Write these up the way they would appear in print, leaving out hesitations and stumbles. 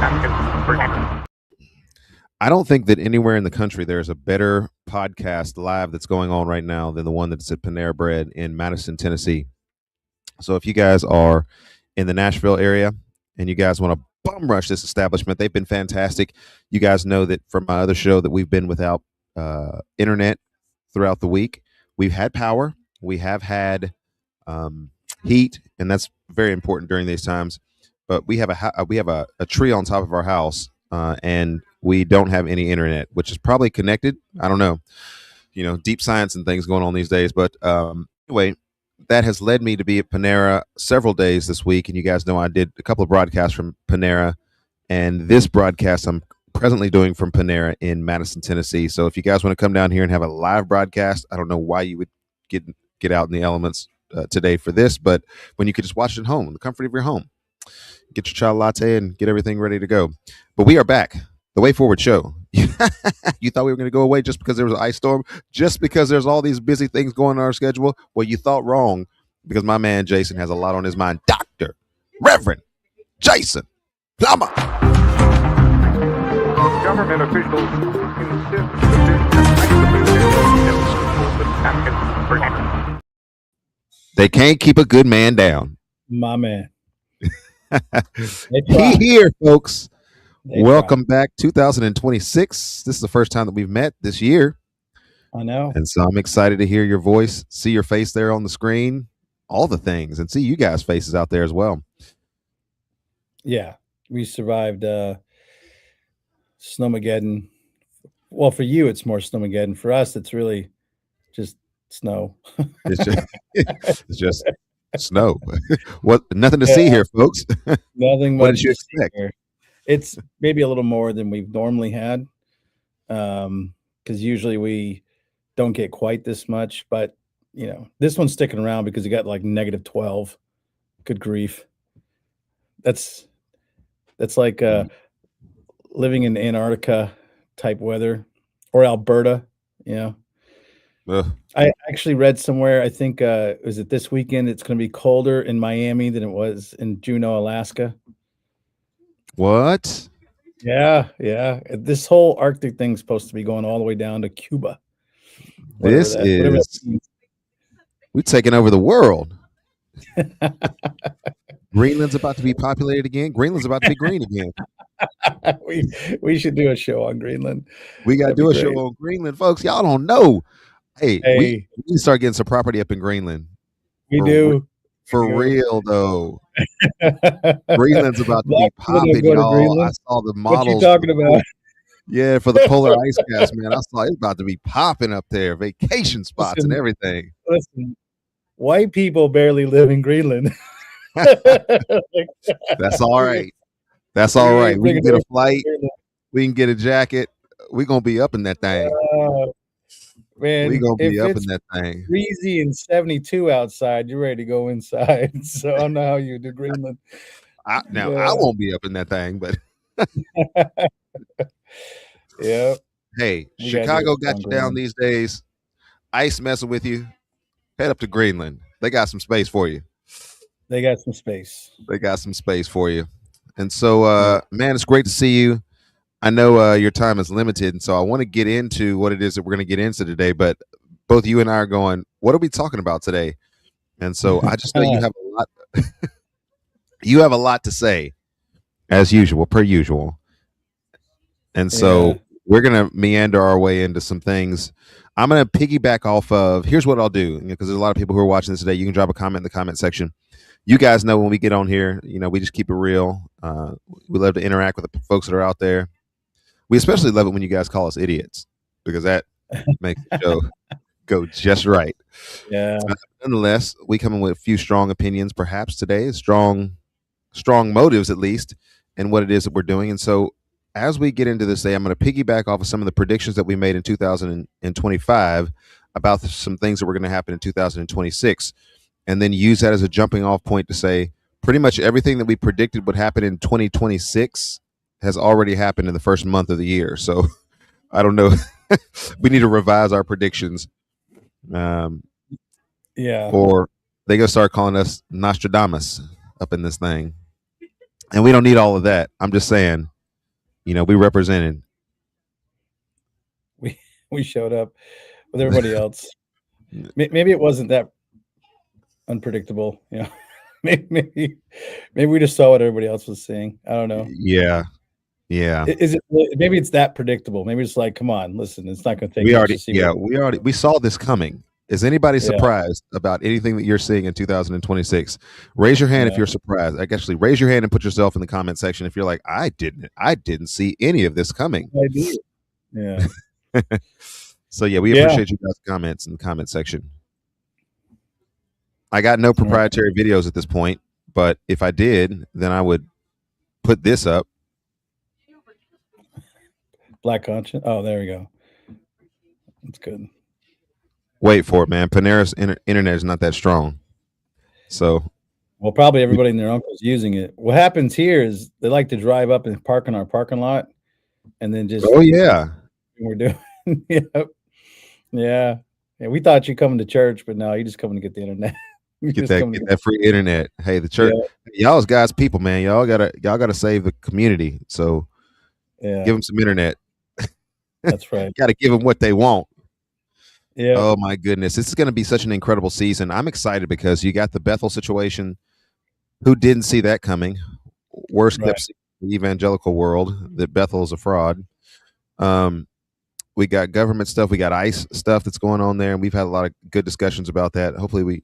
I don't think that anywhere in the country there's a better podcast live that's going on right now than the one that's at Panera Bread in Madison, Tennessee. So if you guys are in the Nashville area and you guys want to bum rush this establishment, they've been fantastic. You guys know that from my other show that we've been without internet throughout the week. We've had power, we have had heat, and that's very important during these times. But we have a tree on top of our house, and we don't have any internet, which is probably connected. I don't know, deep science and things going on these days. But anyway, that has led me to be at Panera several days this week, and you guys know I did a couple of broadcasts from Panera, and this broadcast I'm presently doing from Panera in Madison, Tennessee. So if you guys want to come down here and have a live broadcast, I don't know why you would get out in the elements today for this, but when you could just watch it at home in the comfort of your home, get your chai latte and get everything ready to go. But we are back. The Way Forward Show. You thought we were going to go away just because there was an ice storm, just because there's all these busy things going on our schedule? Well, you thought wrong, because my man Jason has a lot on his mind. Dr. Reverend Jason Plummer. Government officials insist they can't keep a good man down. My man. He here, folks. Welcome back, 2026. This is the first time that we've met this year. I know. And so I'm excited to hear your voice, see your face there on the screen, all the things, and see you guys' faces out there as well. Yeah, we survived Snowmageddon. Well, for you, it's more Snowmageddon. For us, it's really just snow. It's just snow. What? Nothing to see here, folks. Nothing. What did you expect? Here. It's maybe a little more than we've normally had, because usually we don't get quite this much. But this one's sticking around because you got like -12. Good grief. That's like living in Antarctica type weather, or Alberta. I actually read somewhere, I think was it this weekend, it's going to be colder in Miami than it was in Juneau, Alaska. What? Yeah. This whole Arctic thing's supposed to be going all the way down to Cuba. We're taking over the world. Greenland's about to be populated again. Greenland's about to be green again. We should do a show on Greenland. We got to do a show on Greenland, folks. Y'all don't know. Hey, we need to start getting some property up in Greenland. We do. For real, though. Greenland's about to be popping, y'all. I saw the models. What you talking about? Yeah, for the polar ice caps, man. I saw it's about to be popping up there. Vacation spots and everything. Listen, white people barely live in Greenland. That's all right. That's all right. We can get a flight. We can get a jacket. We're going to be up in that thing. Man, we're going to be up in that thing. Breezy and 72 outside. You're ready to go inside. So I don't know how you do Greenland. I won't be up in that thing, but yeah. Hey, Chicago got you down these days. Ice messing with you. Head up to Greenland. They got some space for you. They got some space. For you. And so, man, it's great to see you. I know your time is limited, and so I want to get into what it is that we're going to get into today. But both you and I are going, what are we talking about today? And so I just know you have a lot. You have a lot to say, as usual, per usual. And so we're going to meander our way into some things. I'm going to piggyback off of, here's what I'll do, because there's a lot of people who are watching this today. You can drop a comment in the comment section. You guys know when we get on here, we just keep it real. We love to interact with the folks that are out there. We especially love it when you guys call us idiots, because that makes the show go just right. Yeah. Nonetheless, we come in with a few strong opinions, perhaps today, strong motives at least, in what it is that we're doing. And so as we get into this day, I'm going to piggyback off of some of the predictions that we made in 2025 about some things that were going to happen in 2026, and then use that as a jumping off point to say pretty much everything that we predicted would happen in 2026 has already happened in the first month of the year. So I don't know. We need to revise our predictions. Yeah. Or they going to start calling us Nostradamus up in this thing. And we don't need all of that. I'm just saying, we represented. We showed up with everybody else. Maybe it wasn't that unpredictable. Maybe we just saw what everybody else was seeing. I don't know. Yeah, yeah. Is it? Maybe it's that predictable. Maybe it's like, come on, listen, it's not going to take much to see. We saw this coming. Is anybody Yeah. surprised about anything that you're seeing in 2026? Raise your hand if you're surprised. Actually, raise your hand and put yourself in the comment section if you're like, I didn't see any of this coming. I did. Yeah. So we appreciate you guys' comments in the comment section. I got no proprietary videos at this point, but if I did, then I would put this up. Black conscience. Oh, there we go. That's good. Wait for it, man. Panera's internet is not that strong. So, well, probably everybody and their uncle's using it. What happens here is they like to drive up and park in our parking lot, and then just we're doing. Yep. Yeah. We thought you coming to church, but no, you just coming to get the internet. Get that free internet. Hey, the church, y'all's God's people, man. Y'all gotta save the community. So, give them some internet. That's right. Got to give them what they want. Yeah. Oh my goodness, this is going to be such an incredible season. I'm excited because you got the Bethel situation. Who didn't see that coming? Worst kept in the evangelical world that Bethel is a fraud. We got government stuff. We got ICE stuff that's going on there, and we've had a lot of good discussions about that. Hopefully, we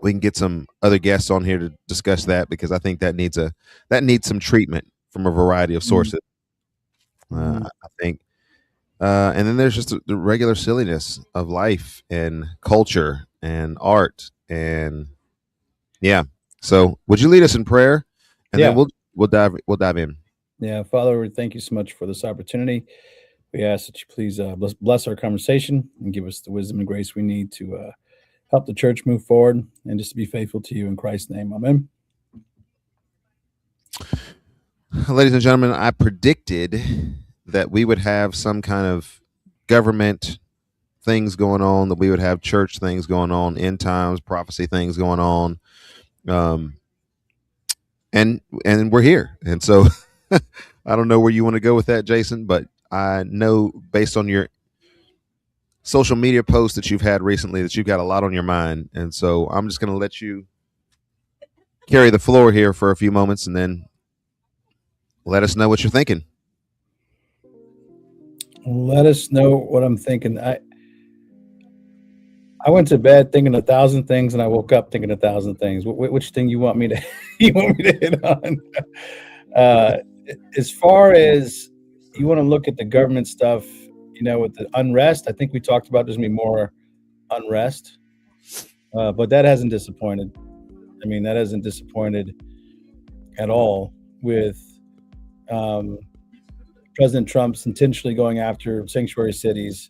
can get some other guests on here to discuss that, because I think that needs some treatment from a variety of sources. I think. And then there's just the regular silliness of life and culture and art, and So, would you lead us in prayer, and then we'll dive in. Yeah, Father, we thank you so much for this opportunity. We ask that you please bless our conversation and give us the wisdom and grace we need to help the church move forward and just to be faithful to you in Christ's name. Amen. Ladies and gentlemen, I predicted that we would have some kind of government things going on, that we would have church things going on, end times prophecy things going on, and we're here. And so I don't know where you want to go with that, Jason, but I know based on your social media posts that you've had recently that you've got a lot on your mind, and so I'm just going to let you carry the floor here for a few moments, and then let us know what you're thinking. Let us know what I'm thinking. I went to bed thinking 1,000 things, and I woke up thinking 1,000 things. Which thing you want me to hit on? As far as you want to look at the government stuff, with the unrest, I think we talked about there's going to be more unrest, but that hasn't disappointed. I mean, that hasn't disappointed at all with President Trump's intentionally going after sanctuary cities.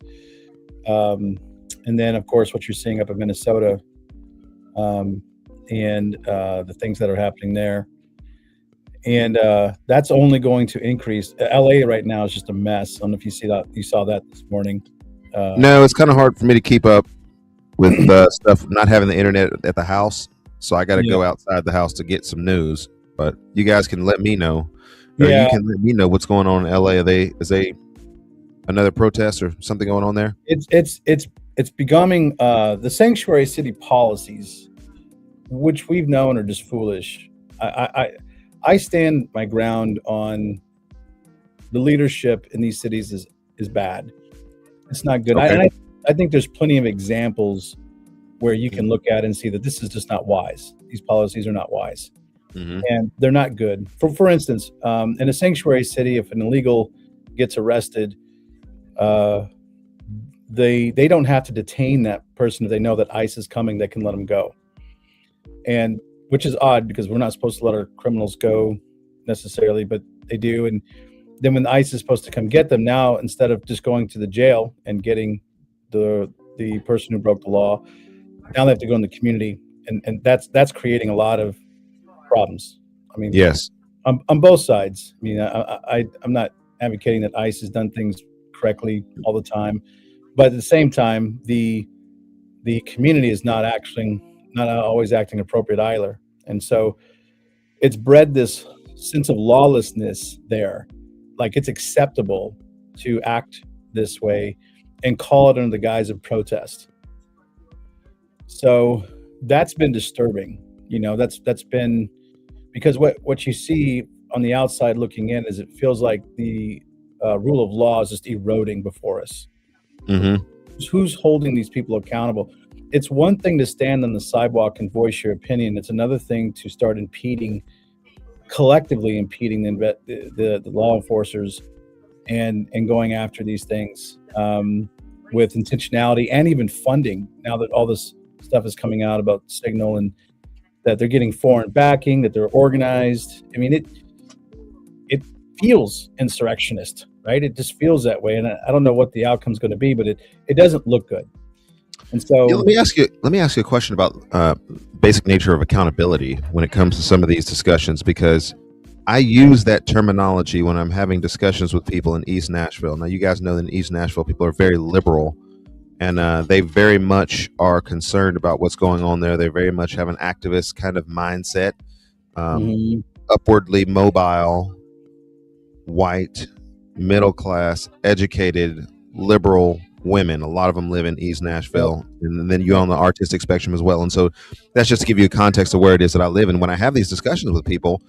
And then, of course, what you're seeing up in Minnesota and the things that are happening there. And that's only going to increase. LA right now is just a mess. I don't know if you saw that this morning. No, it's kind of hard for me to keep up with stuff, not having the internet at the house. So I got to go outside the house to get some news. But you guys can let me know. Or you can let me know what's going on in LA. Is they another protest or something going on there? It's becoming the sanctuary city policies, which we've known are just foolish. I stand my ground on the leadership in these cities is bad. It's not good. Okay. I think there's plenty of examples where you can look at and see that this is just not wise. These policies are not wise. Mm-hmm. And they're not good. For instance, in a sanctuary city, if an illegal gets arrested, they don't have to detain that person if they know that ICE is coming. They can let them go, and which is odd because we're not supposed to let our criminals go necessarily, but they do. And then when the ICE is supposed to come get them, now instead of just going to the jail and getting the person who broke the law, now they have to go in the community, and that's creating a lot of problems. I mean, yes, on both sides. I mean, I'm not advocating that ICE has done things correctly all the time, but at the same time, the community is not always acting appropriate either, and so it's bred this sense of lawlessness there. like it's acceptable to act this way and call it under the guise of protest. So that's been disturbing. That's been because what you see on the outside looking in is it feels like the rule of law is just eroding before us. Mm-hmm. Who's holding these people accountable? It's one thing to stand on the sidewalk and voice your opinion. It's another thing to start collectively impeding the law enforcers and going after these things with intentionality and even funding. Now that all this stuff is coming out about Signal and that they're getting foreign backing, that they're organized. I mean, it feels insurrectionist, right? It just feels that way, and I don't know what the outcome's going to be, but it doesn't look good. And so, let me ask you a question about basic nature of accountability when it comes to some of these discussions, because I use that terminology when I'm having discussions with people in East Nashville. Now, you guys know that in East Nashville, people are very liberal, and they very much are concerned about what's going on there. They very much have an activist kind of mindset, upwardly mobile, white, middle class, educated, liberal women. A lot of them live in East Nashville, and then you're on the artistic spectrum as well. And so that's just to give you a context of where it is that I live. And when I have these discussions with people,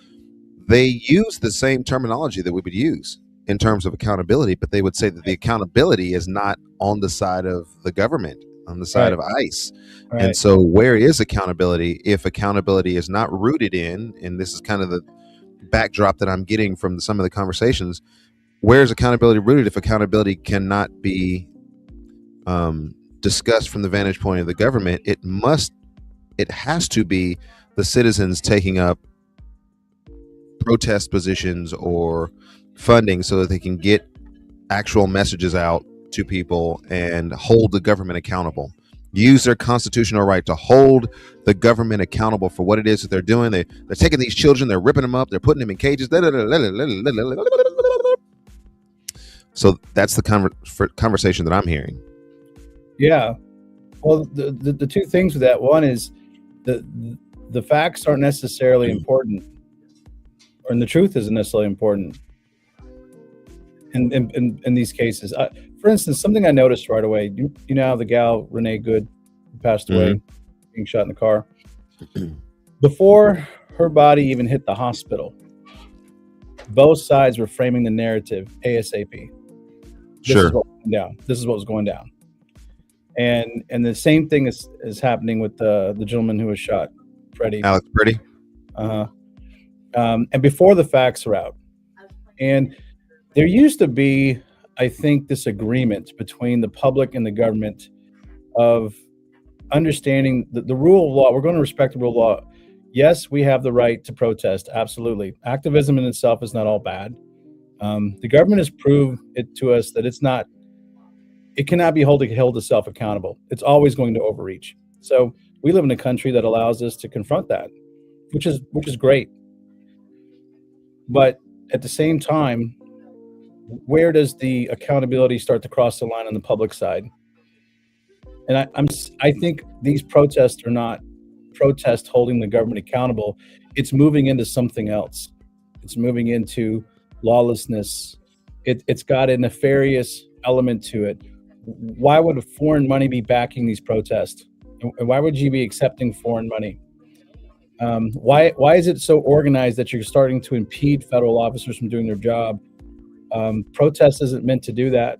they use the same terminology that we would use in terms of accountability, but they would say that the accountability is not on the side of the government, on the side of ICE. Right. And so where is accountability if accountability is not rooted in, and this is kind of the backdrop that I'm getting from some of the conversations, where is accountability rooted if accountability cannot be discussed from the vantage point of the government? It has to be the citizens taking up protest positions or funding so that they can get actual messages out to people and hold the government accountable. Use their constitutional right to hold the government accountable for what it is that they're doing. They're taking these children, they're ripping them up, they're putting them in cages. So that's the conversation that I'm hearing. Yeah. Well, the two things with that, one is the facts aren't necessarily important, and the truth isn't necessarily important in these cases. For instance, something I noticed right away, you know how the gal, Renee Good, passed away, being shot in the car. Before her body even hit the hospital, both sides were framing the narrative ASAP. This is what was going down. This is what was going down. And the same thing is happening with the gentleman who was shot, Freddie. Alex Freddie. And before the facts are out. And there used to be, I think, this agreement between the public and the government of understanding the rule of law. We're going to respect the rule of law. Yes, we have the right to protest. Absolutely. Activism in itself is not all bad. The government has proved it to us that it cannot be held itself accountable. It's always going to overreach. So we live in a country that allows us to confront that, which is great. But at the same time, where does the accountability start to cross the line on the public side? And I think these protests are not protests holding the government accountable. It's moving into something else. It's moving into lawlessness. It's got a nefarious element to it. Why would foreign money be backing these protests? And why would you be accepting foreign money? Why is it so organized that you're starting to impede federal officers from doing their job? Protest isn't meant to do that.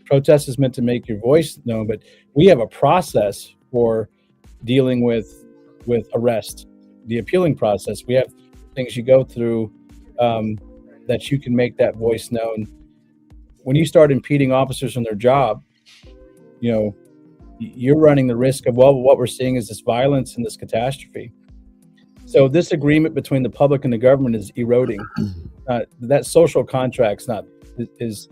Protest is meant to make your voice known, but we have a process for dealing with arrest, the appealing process. We have things you go through that you can make that voice known. When you start impeding officers on their job, you're running the risk of, well, what we're seeing is this violence and this catastrophe. So this agreement between the public and the government is eroding. That social contract's is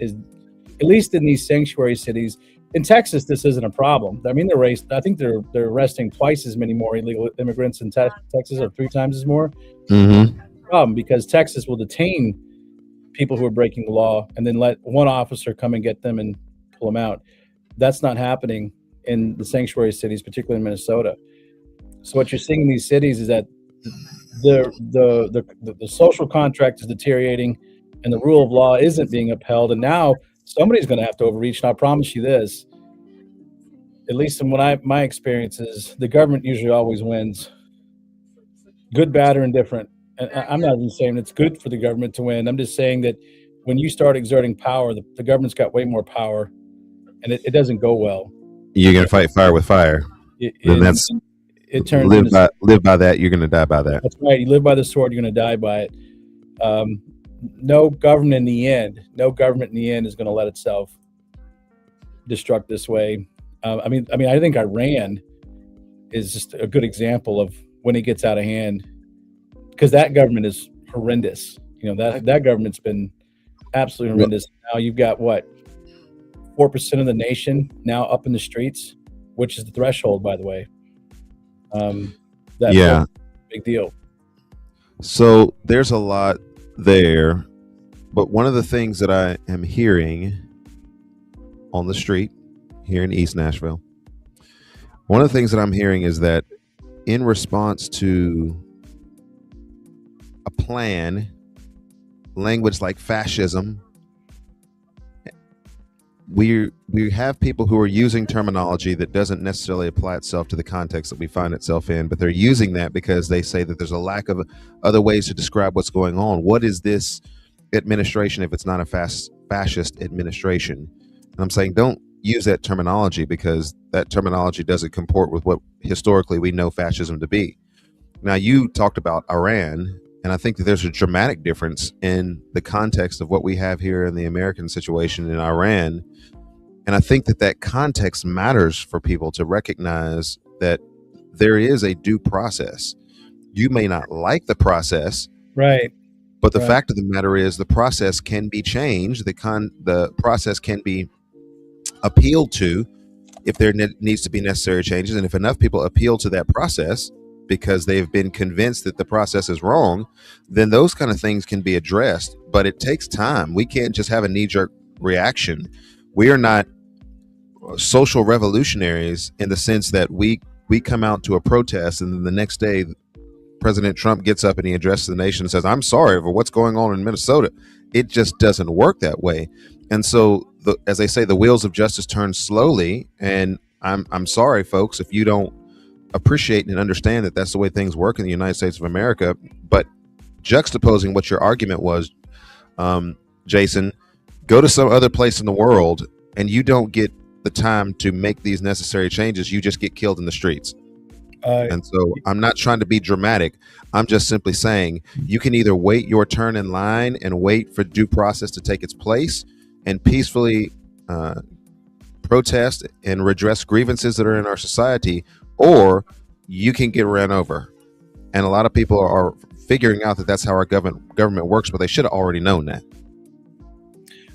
at least in these sanctuary cities. In Texas, this isn't a problem. I mean, I think they're arresting twice as many more illegal immigrants in Texas, or 3 times as more. Problem, because Texas will detain people who are breaking the law and then let one officer come and get them and pull them out. That's not happening in the sanctuary cities, particularly in Minnesota. So what you're seeing in these cities is that the social contract is deteriorating. and the rule of law isn't being upheld. And now somebody's going to have to overreach. And I promise you this, at least in what my experience is, the government usually always wins, good, bad, or indifferent. And I'm not even saying it's good for the government to win. I'm just saying that when you start exerting power, the government's got way more power, and it doesn't go well. You're gonna fight fire with fire. Then that's it turns into live by that. You're gonna die by that. That's right. You live by the sword, you're going to die by it. No government in the end is going to let itself destruct this way. I mean, I think Iran is just a good example of when it gets out of hand, because that government is horrendous. That government's been absolutely horrendous. Now you've got 4% of the nation now up in the streets, which is the threshold, by the way. Big deal. So there's a lot there, but one of the things that I am hearing on the street here in East Nashville, one of the things that I'm hearing is that in response to a plan, language like fascism, we have people who are using terminology that doesn't necessarily apply itself to the context that we find itself in, but they're using that because they say that there's a lack of other ways to describe what's going on. What is this administration if it's not a fascist administration? And I'm saying don't use that terminology, because that terminology doesn't comport with what historically we know fascism to be. Now, you talked about Iran, and I think that there's a dramatic difference in the context of what we have here in the American situation in Iran. And I think that context matters for people to recognize that there is a due process. You may not like the process, right? But the fact of the matter is the process can be changed. The process can be appealed to if there needs to be necessary changes. And if enough people appeal to that process because they've been convinced that the process is wrong, then those kind of things can be addressed. But it takes time. We can't just have a knee-jerk reaction. We are not social revolutionaries in the sense that we come out to a protest and then the next day President Trump gets up and he addresses the nation and says, "I'm sorry for what's going on in Minnesota." It just doesn't work that way. And so, as they say, the wheels of justice turn slowly. And I'm sorry, folks, if you don't appreciate and understand that that's the way things work in the United States of America. But juxtaposing what your argument was, Jason, go to some other place in the world and you don't get the time to make these necessary changes. You just get killed in the streets. And so I'm not trying to be dramatic. I'm just simply saying you can either wait your turn in line and wait for due process to take its place and peacefully protest and redress grievances that are in our society, or you can get ran over. And a lot of people are figuring out that that's how our government works, but they should have already known that.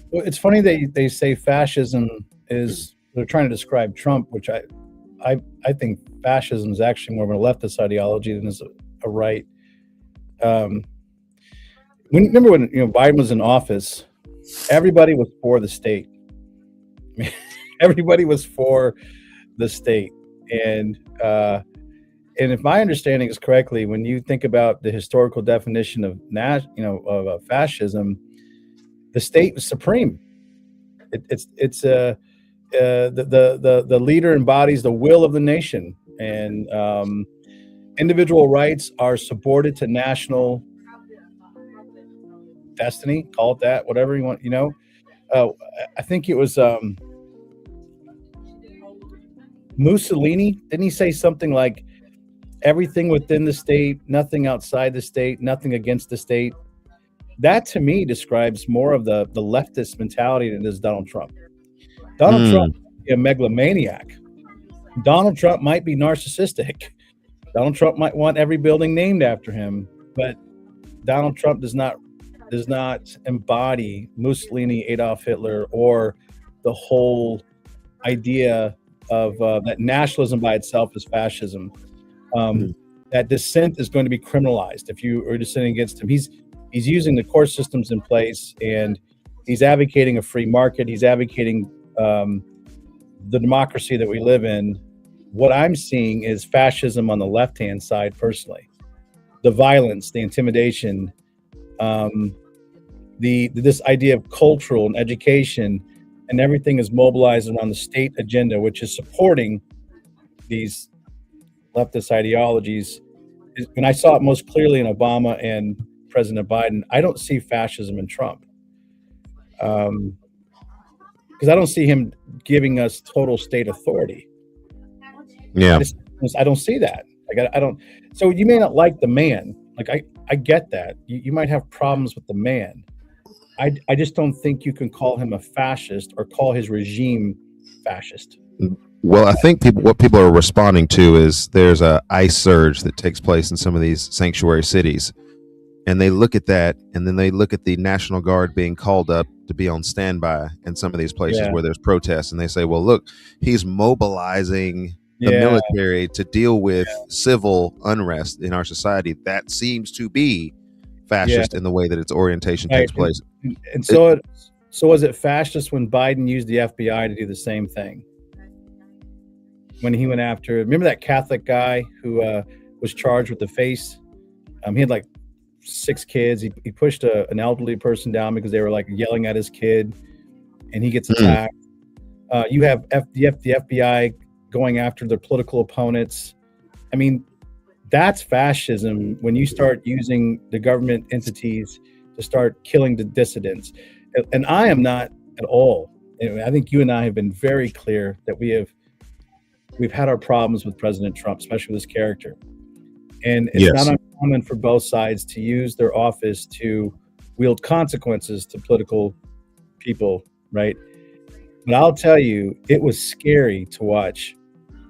Well, it's funny that they say fascism is, they're trying to describe Trump, which I think fascism is actually more of a leftist ideology than is a right. Remember when Biden was in office, everybody was for the state. Everybody was for the state, and if my understanding is correctly, when you think about the historical definition of fascism, the state was supreme. The leader embodies the will of the nation, and individual rights are subordinate to national destiny. Call it that, whatever you want. I think it was Mussolini. Didn't he say something like everything within the state, nothing outside the state, nothing against the state? That to me describes more of the leftist mentality than does Donald Trump. Donald Trump might be a megalomaniac. Donald Trump might be narcissistic. Donald Trump might want every building named after him, but Donald Trump does not embody Mussolini, Adolf Hitler, or the whole idea of that nationalism by itself is fascism. That dissent is going to be criminalized if you are dissenting against him. He's using the court systems in place, and he's advocating a free market. He's advocating the democracy that we live in. What I'm seeing is fascism on the left-hand side, personally. The violence, the intimidation, the this idea of cultural and education, and everything is mobilized around the state agenda, which is supporting these leftist ideologies. And I saw it most clearly in Obama and President Biden. I don't see fascism in Trump, because I don't see him giving us total state authority. Yeah. I don't see that. I don't. So you may not like the man. Like I get that. You might have problems with the man. I just don't think you can call him a fascist or call his regime fascist. Well, I think what people are responding to is there's a ICE surge that takes place in some of these sanctuary cities, and they look at that, and then they look at the National Guard being called up to be on standby in some of these places where there's protests, and they say, well, look, he's mobilizing the military to deal with civil unrest in our society. That seems to be fascist in the way that its orientation takes place. And so was it fascist when Biden used the FBI to do the same thing? When he went after, remember that Catholic guy who was charged with the face? He had like 6 kids. He pushed an elderly person down because they were like yelling at his kid, and he gets attacked. You have the FBI going after their political opponents. I mean, that's fascism when you start using the government entities to start killing the dissidents. And I am not at all. I think you and I have been very clear that we've had our problems with President Trump, especially with his character. And it's not uncommon for both sides to use their office to wield consequences to political people, right? But I'll tell you, it was scary to watch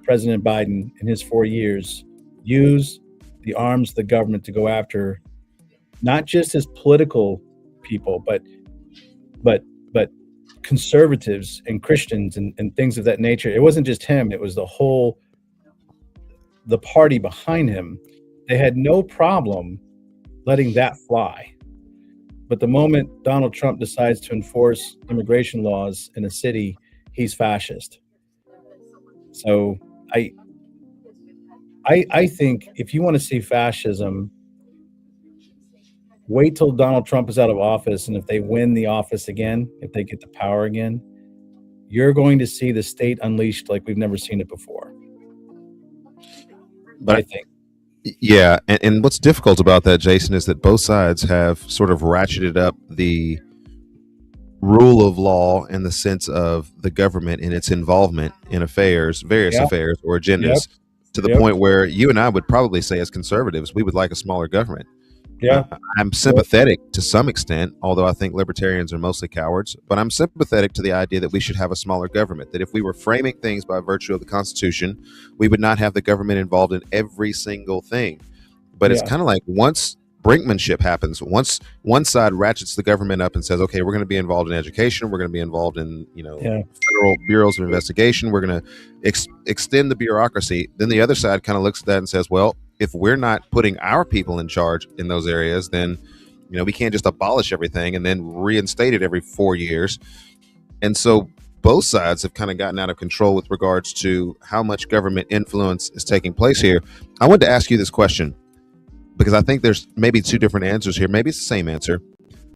President Biden in his 4 years use the arms of the government to go after not just his political people, but conservatives and Christians and things of that nature. It wasn't just him, it was the party behind him. They had no problem letting that fly. But the moment Donald Trump decides to enforce immigration laws in a city, he's fascist. So I think if you want to see fascism, wait till Donald Trump is out of office, and if they win the office again, if they get the power again, you're going to see the state unleashed like we've never seen it before. But I think. Yeah, and what's difficult about that, Jason, is that both sides have sort of ratcheted up the rule of law in the sense of the government and its involvement in affairs, various affairs or agendas, to the point where you and I would probably say as conservatives, we would like a smaller government. I'm sympathetic to some extent, although I think libertarians are mostly cowards, but I'm sympathetic to the idea that we should have a smaller government, that if we were framing things by virtue of the Constitution, we would not have the government involved in every single thing. But it's kind of like once brinkmanship happens, once one side ratchets the government up and says, okay, we're going to be involved in education, we're going to be involved in federal bureaus of investigation, we're going to extend the bureaucracy, then the other side kind of looks at that and says, well, if we're not putting our people in charge in those areas, then we can't just abolish everything and then reinstate it every 4 years. And so both sides have kind of gotten out of control with regards to how much government influence is taking place here. I wanted to ask you this question because I think there's maybe 2 different answers here. Maybe it's the same answer,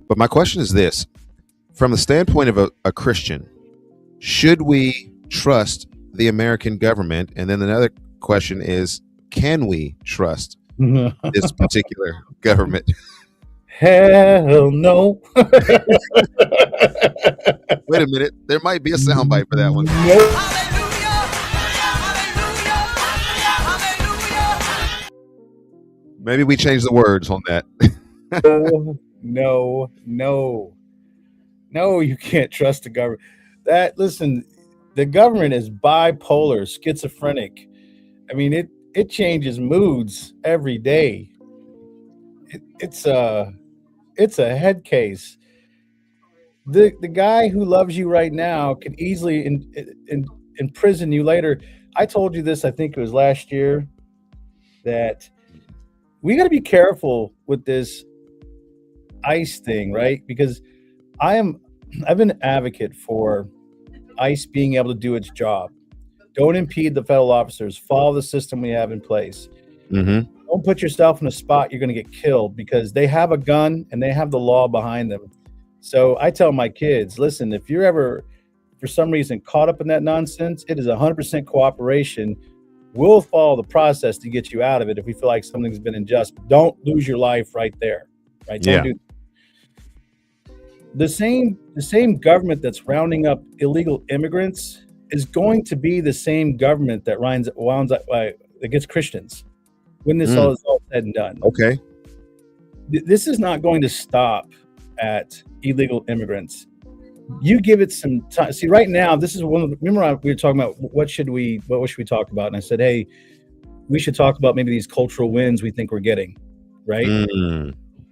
but my question is this: from the standpoint of a Christian, should we trust the American government? And then another question is, can we trust this particular government? Hell no. Wait a minute. There might be a soundbite for that one. Maybe we change the words on that. No, you can't trust the government. Listen, the government is bipolar, schizophrenic. I mean, it changes moods every day. It's a head case. The guy who loves you right now can easily imprison you later. I told you this, I think it was last year, that we got to be careful with this ICE thing, right? Because I've been an advocate for ICE being able to do its job. Don't impede the federal officers. Follow the system we have in place. Mm-hmm. Don't put yourself in a spot you're going to get killed, because they have a gun and they have the law behind them. So I tell my kids, listen, if you're ever for some reason caught up in that nonsense, it is 100% cooperation. We'll follow the process to get you out of it if we feel like something's been unjust. But don't lose your life right there. Right? Don't Yeah. do the same government that's rounding up illegal immigrants is going to be the same government that winds up against Christians when this all is all said and done. Okay. This is not going to stop at illegal immigrants. You give it some time. See, right now, this is one of the, remember we were talking about what should we talk about? And I said, hey, we should talk about maybe these cultural wins we think we're getting, right?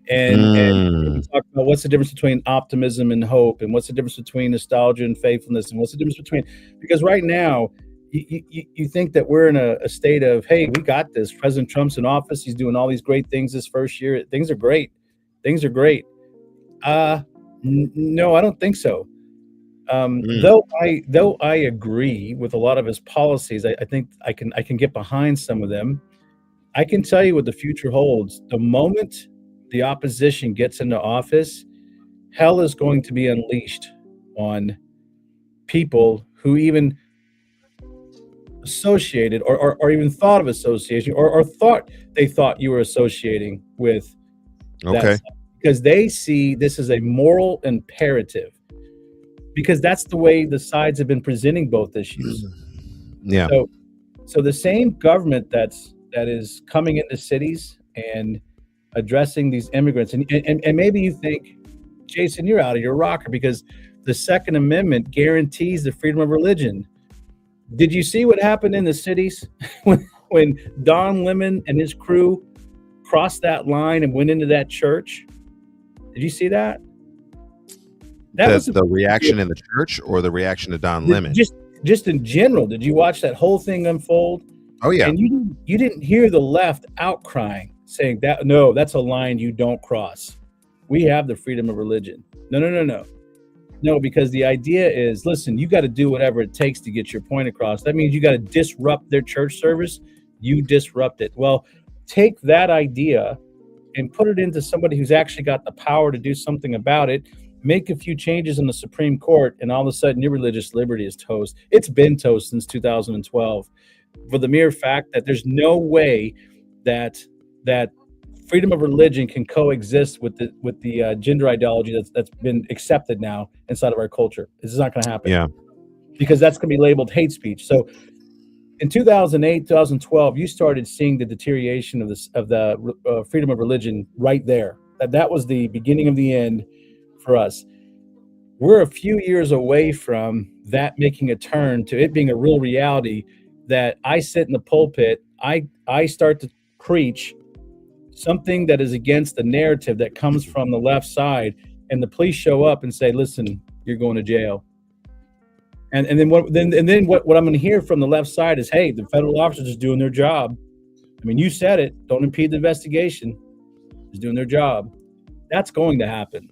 And we talk about what's the difference between optimism and hope, and what's the difference between nostalgia and faithfulness, and what's the difference between, because right now you think that we're in a state of, hey, we got this. President Trump's in office. He's doing all these great things this first year. Things are great. No, I don't think so. Though I agree with a lot of his policies, I think I can get behind some of them. I can tell you what the future holds. The moment the opposition gets into office, hell is going to be unleashed on people who even associated or even thought of association or thought you were associating with that side, because they see this as a moral imperative, because that's the way the sides have been presenting both issues. Yeah. So the same government that is coming into cities and addressing these immigrants, and maybe you think, Jason, you're out of your rocker because the Second Amendment guarantees the freedom of religion. Did you see what happened in the cities when Don Lemon and his crew crossed that line and went into that church? Did you see that? That was the reaction in the church, or the reaction to Don Lemon? Just in general. Did you watch that whole thing unfold? Oh yeah. And you didn't hear the left outcrying, saying that no, that's a line you don't cross. We have the freedom of religion. No, because the idea is, listen, you got to do whatever it takes to get your point across. That means you got to disrupt their church service. You disrupt it. Well, take that idea and put it into somebody who's actually got the power to do something about it. Make a few changes in the Supreme Court, and all of a sudden your religious liberty is toast. It's been toast since 2012, for the mere fact that there's no way that freedom of religion can coexist with the gender ideology that's been accepted now inside of our culture. This is not going to happen. Yeah, because that's going to be labeled hate speech. So in 2008, 2012, you started seeing the deterioration of the freedom of religion right there. That was the beginning of the end for us. We're a few years away from that making a turn to it being a real reality, that I sit in the pulpit, I start to preach something that is against the narrative that comes from the left side, and the police show up and say, listen, you're going to jail. And then what I'm going to hear from the left side is, hey, the federal officers are doing their job. I mean, you said it, don't impede the investigation. Is doing their job. That's going to happen.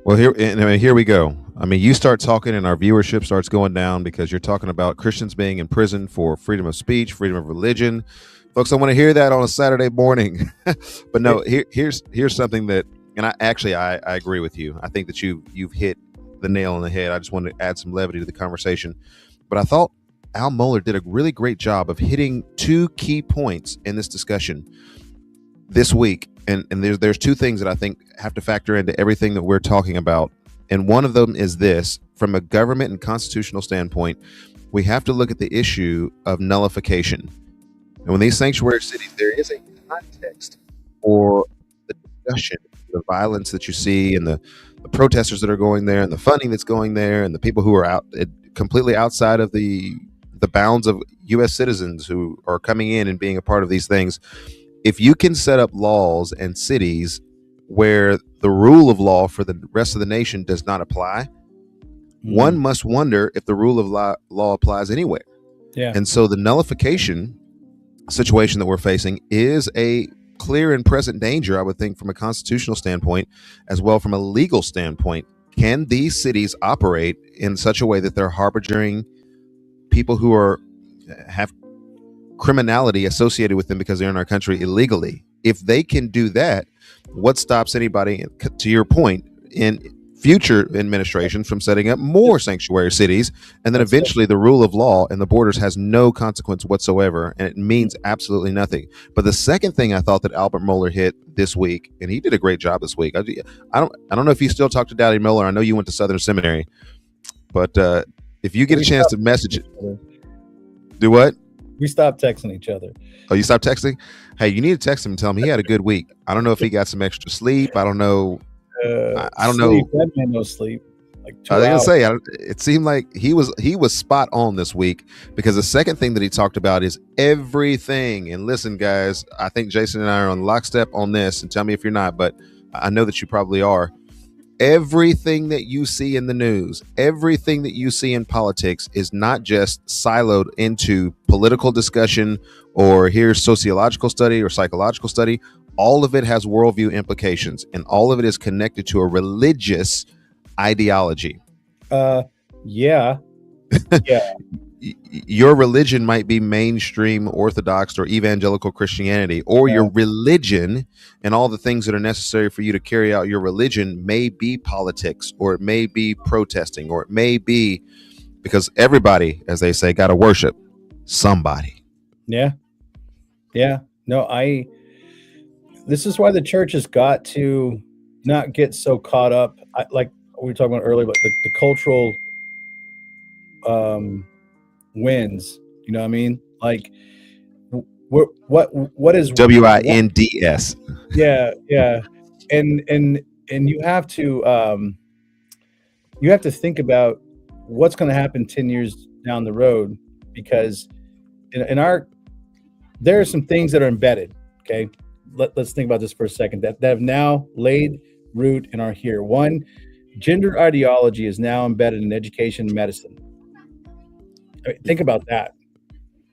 Well, here we go. I mean, you start talking and our viewership starts going down because you're talking about Christians being in prison for freedom of speech, freedom of religion. Folks, I want to hear that on a Saturday morning. But no, here's something that, and I agree with you. I think that you've hit the nail on the head. I just wanted to add some levity to the conversation. But I thought Al Mohler did a really great job of hitting two key points in this discussion this week. And there's two things that I think have to factor into everything that we're talking about. And one of them is this: from a government and constitutional standpoint, we have to look at the issue of nullification. And when these sanctuary cities, there is a context for the discussion, the violence that you see, and the protesters that are going there, and the funding that's going there, and the people who are out completely outside of the bounds of U.S. citizens who are coming in and being a part of these things. If you can set up laws and cities where the rule of law for the rest of the nation does not apply, one must wonder if the rule of law applies anywhere. Yeah. And so the nullification situation that we're facing is a clear and present danger, I would think, from a constitutional standpoint, as well from a legal standpoint. Can these cities operate in such a way that they're harboring people who have criminality associated with them because they're in our country illegally? If they can do that, what stops anybody, to your point, in future administration from setting up more sanctuary cities, and then eventually the rule of law and the borders has no consequence whatsoever, and it means absolutely nothing. But the second thing I thought that Albert Mohler hit this week, and he did a great job this week. I don't know if you still talk to Daddy Miller. I know you went to Southern Seminary, but if you get a chance to message it, do what? We stopped texting each other. Oh, you stopped texting? Hey, you need to text him and tell him he had a good week. I don't know if he got some extra sleep. I don't know. I don't know. That man no sleep. Like 2 I was hours. gonna say, it seemed like he was spot on this week, because the second thing that he talked about is everything. And listen, guys, I think Jason and I are on lockstep on this, and tell me if you're not, but I know that you probably are. Everything that you see in the news, everything that you see in politics is not just siloed into political discussion or here's sociological study or psychological study. All of it has worldview implications, and all of it is connected to a religious ideology. Yeah. Your religion might be mainstream Orthodox or evangelical Christianity, or your religion and all the things that are necessary for you to carry out your religion may be politics, or it may be protesting, or it may be because everybody, as they say, got to worship somebody. Yeah. No, this is why the church has got to not get so caught up. Like we were talking about earlier, but the cultural wins, you know what I mean? Like what is WINDS? Yeah. And you have to think about what's going to happen 10 years down the road, because there are some things that are embedded. Okay, let's think about this for a second, that have now laid root and are here. One, gender ideology is now embedded in education and medicine. Think about that.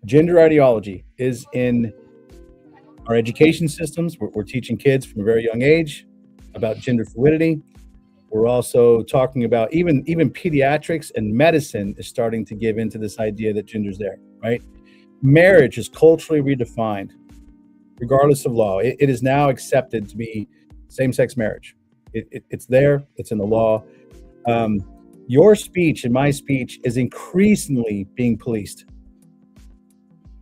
Gender ideology is in our education systems. We're teaching kids from a very young age about gender fluidity. We're also talking about even pediatrics, and medicine is starting to give into this idea that gender's there, right? Marriage is culturally redefined, regardless of law. It is now accepted to be same-sex marriage. It's there. It's in the law. Your speech and my speech is increasingly being policed.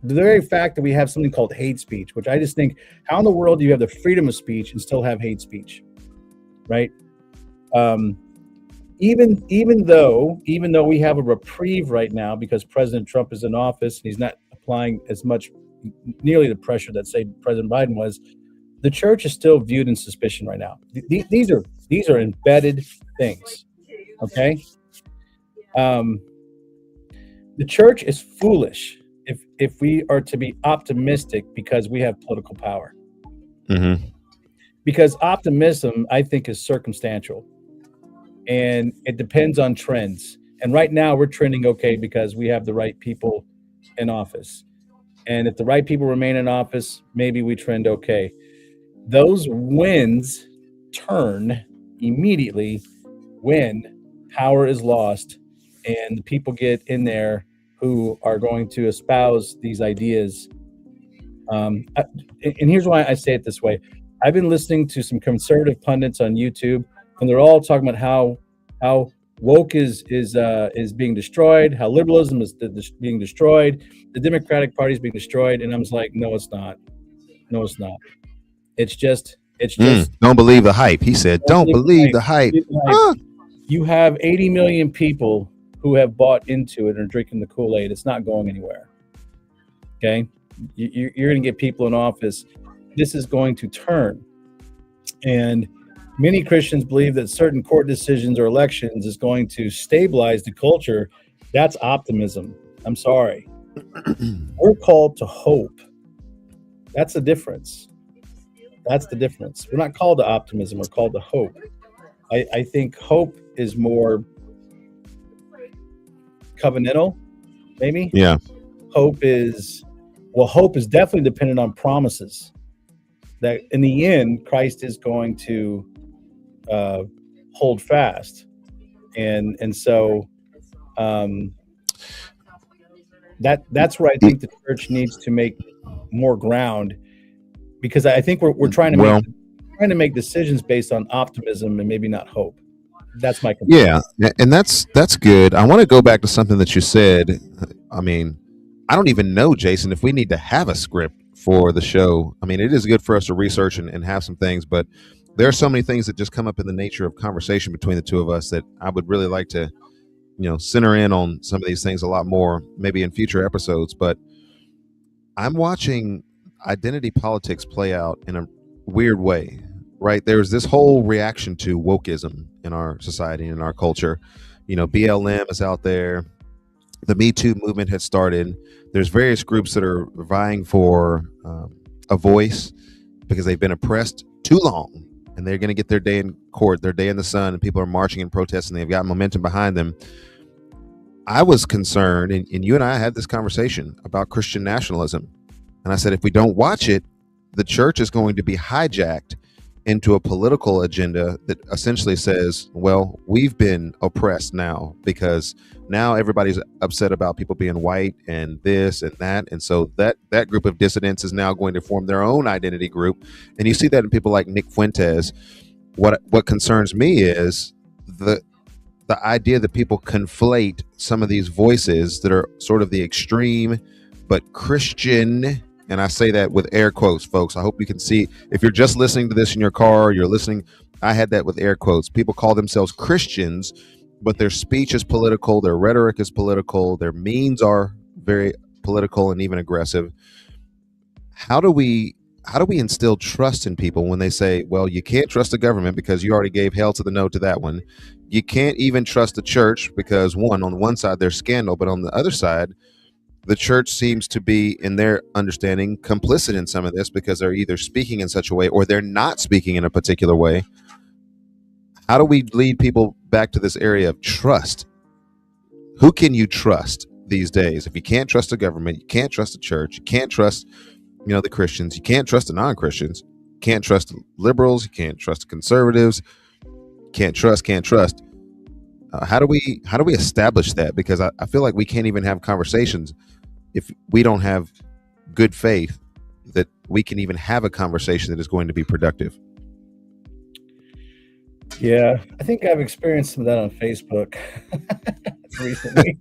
The very fact that we have something called hate speech, which I just think, how in the world do you have the freedom of speech and still have hate speech, right? Even though we have a reprieve right now because President Trump is in office and he's not applying as much, nearly the pressure that, say, President Biden was, the church is still viewed in suspicion right now. These are embedded things. Okay. The church is foolish if we are to be optimistic because we have political power. Mm-hmm. Because optimism, I think, is circumstantial, and it depends on trends. And right now we're trending okay because we have the right people in office. And if the right people remain in office, maybe we trend okay. Those winds turn immediately when power is lost and the people get in there who are going to espouse these ideas. And here's why I say it this way. I've been listening to some conservative pundits on YouTube, and they're all talking about how woke is being destroyed, how liberalism is being destroyed, the Democratic Party is being destroyed, and I'm just like, no, it's not. No, it's not. It's just. Don't believe the hype. He said, don't believe the hype. You have 80 million people who have bought into it and are drinking the Kool-Aid. It's not going anywhere. Okay, you're going to get people in office. This is going to turn, and many Christians believe that certain court decisions or elections is going to stabilize the culture. That's optimism. I'm sorry. We're called to hope. That's the difference. That's the difference. We're not called to optimism. We're called to hope. I think hope is more covenantal, maybe. Yeah. Hope is definitely dependent on promises that in the end, Christ is going to hold fast. And so that's where I think the church needs to make more ground, because I think we're trying to trying to make decisions based on optimism and maybe not hope. That's my concern. Yeah, and that's good. I want to go back to something that you said. I mean, I don't even know, Jason, if we need to have a script for the show. I mean, it is good for us to research and have some things, but there are so many things that just come up in the nature of conversation between the two of us that I would really like to, center in on some of these things a lot more, maybe in future episodes. But I'm watching identity politics play out in a weird way, right? There's this whole reaction to wokeism in our society and in our culture. BLM is out there. The Me Too movement has started. There's various groups that are vying for a voice because they've been oppressed too long, and they're going to get their day in court, their day in the sun, and people are marching and protesting. They've got momentum behind them. I was concerned, and you and I had this conversation about Christian nationalism. And I said, if we don't watch it, the church is going to be hijacked into a political agenda that essentially says, well, we've been oppressed now because now everybody's upset about people being white and this and that. And so that group of dissidents is now going to form their own identity group. And you see that in people like Nick Fuentes. What concerns me is the idea that people conflate some of these voices that are sort of the extreme but Christian, and I say that with air quotes, folks. I hope you can see. If you're just listening to this in your car, you're listening, I had that with air quotes. People call themselves Christians, but their speech is political, their rhetoric is political, their means are very political and even aggressive. How do we instill trust in people when they say, well, you can't trust the government because you already gave hell to the no to that one. You can't even trust the church because on the one side there's scandal, but on the other side, the church seems to be, in their understanding, complicit in some of this because they're either speaking in such a way or they're not speaking in a particular way. How do we lead people back to this area of trust? Who can you trust these days? If you can't trust the government, you can't trust the church, you can't trust the Christians, you can't trust the non-Christians, you can't trust the liberals, you can't trust the conservatives, can't trust. How do we establish that? Because I feel like we can't even have conversations if we don't have good faith that we can even have a conversation that is going to be productive. Yeah, I think I've experienced some of that on Facebook recently.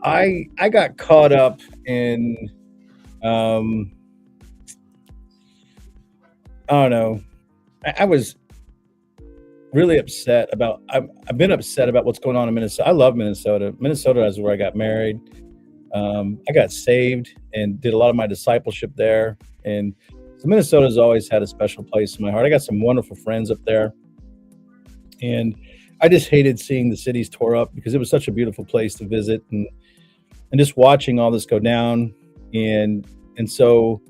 I got caught up in I don't know. I was really upset about. I've been upset about what's going on in Minnesota. I love Minnesota. Minnesota is where I got married. I got saved and did a lot of my discipleship there. And so Minnesota's always had a special place in my heart. I got some wonderful friends up there. And I just hated seeing the cities tore up because it was such a beautiful place to visit and just watching all this go down. And so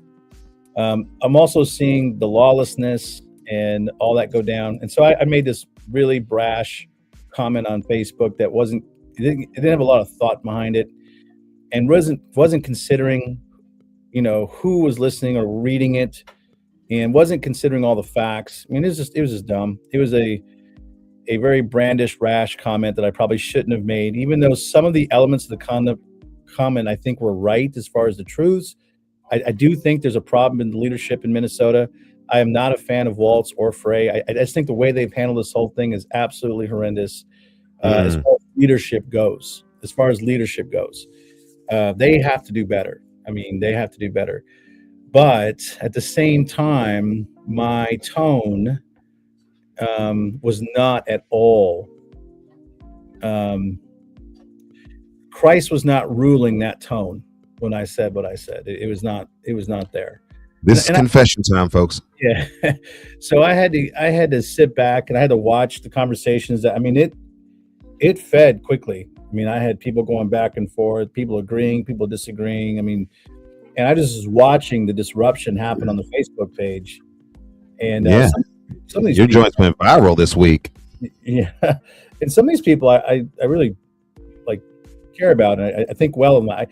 I'm also seeing the lawlessness and all that go down. And so I made this really brash comment on Facebook that it didn't have a lot of thought behind it and wasn't considering, who was listening or reading it and wasn't considering all the facts. I mean, it was just dumb. It was a very brandish, rash comment that I probably shouldn't have made, even though some of the elements of the comment I think were right as far as the truths. I do think there's a problem in the leadership in Minnesota. I am not a fan of Waltz or Frey. I just think the way they've handled this whole thing is absolutely horrendous as far as leadership goes. They have to do better. I mean, they have to do better. But at the same time, my tone was not at all. Christ was not ruling that tone when I said what I said. It was not there. This is confession time, folks. Yeah. So I had to sit back and I had to watch the conversations. It fed quickly. I mean, I had people going back and forth, people agreeing, people disagreeing. I mean, and I just was watching the disruption happen on the Facebook page. And some of these your joints went viral this week. Yeah. And some of these people I really care about, and I think well of them.